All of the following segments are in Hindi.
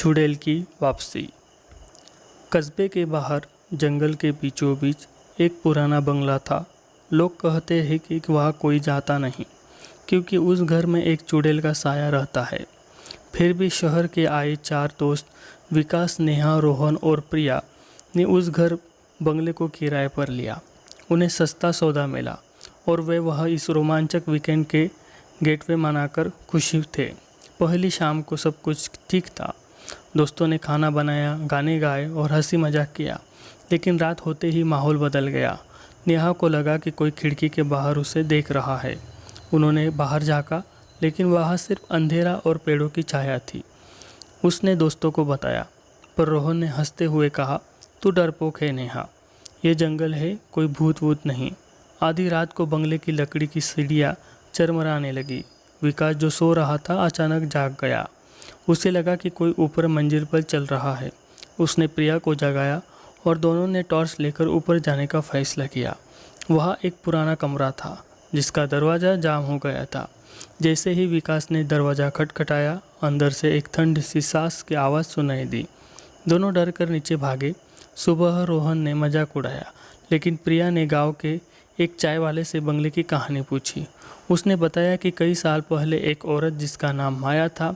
चुड़ैल की वापसी। कस्बे के बाहर जंगल के बीचों बीच एक पुराना बंगला था। लोग कहते हैं कि वहाँ कोई जाता नहीं क्योंकि उस घर में एक चुड़ैल का साया रहता है। फिर भी शहर के आए 4 दोस्त विकास, नेहा, रोहन और प्रिया ने उस घर बंगले को किराए पर लिया। उन्हें सस्ता सौदा मिला और वे वह इस रोमांचक वीकेंड के गेटवे मनाकर खुशी थे। पहली शाम को सब कुछ ठीक था। दोस्तों ने खाना बनाया, गाने गाए और हंसी मजाक किया। लेकिन रात होते ही माहौल बदल गया। नेहा को लगा कि कोई खिड़की के बाहर उसे देख रहा है। उन्होंने बाहर झाँका, लेकिन वहाँ सिर्फ अंधेरा और पेड़ों की छाया थी। उसने दोस्तों को बताया, पर रोहन ने हंसते हुए कहा, तू डरपोक है नेहा, ये जंगल है, कोई भूत वूत नहीं। आधी रात को बंगले की लकड़ी की सीढ़ियाँ चरमराने लगी। विकास जो सो रहा था अचानक जाग गया। उसे लगा कि कोई ऊपर मंजिल पर चल रहा है। उसने प्रिया को जगाया और दोनों ने टॉर्च लेकर ऊपर जाने का फैसला किया। वहाँ एक पुराना कमरा था जिसका दरवाज़ा जाम हो गया था। जैसे ही विकास ने दरवाज़ा खटखटाया, अंदर से एक ठंडी सी सांस की आवाज़ सुनाई दी। दोनों डर कर नीचे भागे। सुबह रोहन ने मजाक उड़ाया, लेकिन प्रिया ने गांव के एक चाय वाले से बंगले की कहानी पूछी। उसने बताया कि कई साल पहले एक औरत जिसका नाम माया था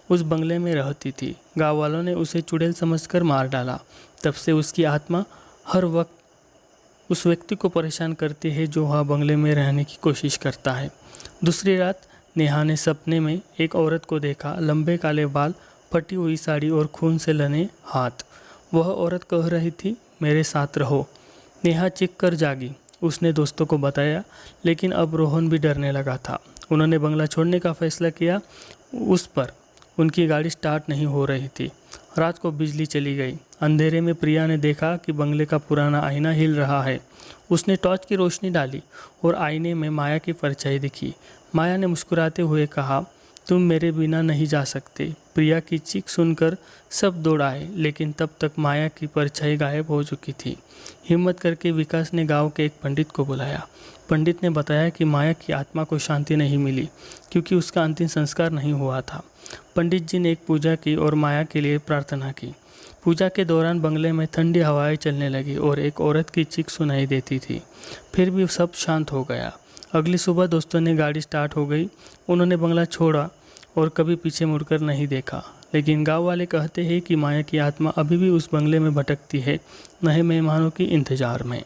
उस बंगले में रहती थी। गांव वालों ने उसे चुड़ैल समझकर मार डाला। तब से उसकी आत्मा हर वक्त उस व्यक्ति को परेशान करती है जो वहाँ बंगले में रहने की कोशिश करता है। दूसरी रात नेहा ने सपने में एक औरत को देखा, लंबे काले बाल, फटी हुई साड़ी और खून से लने हाथ। वह औरत कह रही थी, मेरे साथ रहो। नेहा चीख कर जागी। उसने दोस्तों को बताया, लेकिन अब रोहन भी डरने लगा था। उन्होंने बंगला छोड़ने का फैसला किया। उस पर उनकी गाड़ी स्टार्ट नहीं हो रही थी। रात को बिजली चली गई। अंधेरे में प्रिया ने देखा कि बंगले का पुराना आईना हिल रहा है। उसने टॉर्च की रोशनी डाली और आईने में माया की परछाई दिखी। माया ने मुस्कुराते हुए कहा, तुम मेरे बिना नहीं जा सकते। प्रिया की चीख सुनकर सब दौड़ आए, लेकिन तब तक माया की परछाई गायब हो चुकी थी। हिम्मत करके विकास ने गांव के एक पंडित को बुलाया। पंडित ने बताया कि माया की आत्मा को शांति नहीं मिली क्योंकि उसका अंतिम संस्कार नहीं हुआ था। पंडित जी ने एक पूजा की और माया के लिए प्रार्थना की। पूजा के दौरान बंगले में ठंडी हवाएं चलने लगी और एक औरत की चीख सुनाई देती थी। फिर भी सब शांत हो गया। अगली सुबह दोस्तों ने गाड़ी स्टार्ट हो गई। उन्होंने बंगला छोड़ा और कभी पीछे मुड़कर नहीं देखा। लेकिन गांव वाले कहते हैं कि माया की आत्मा अभी भी उस बंगले में भटकती है, नए मेहमानों के इंतजार में।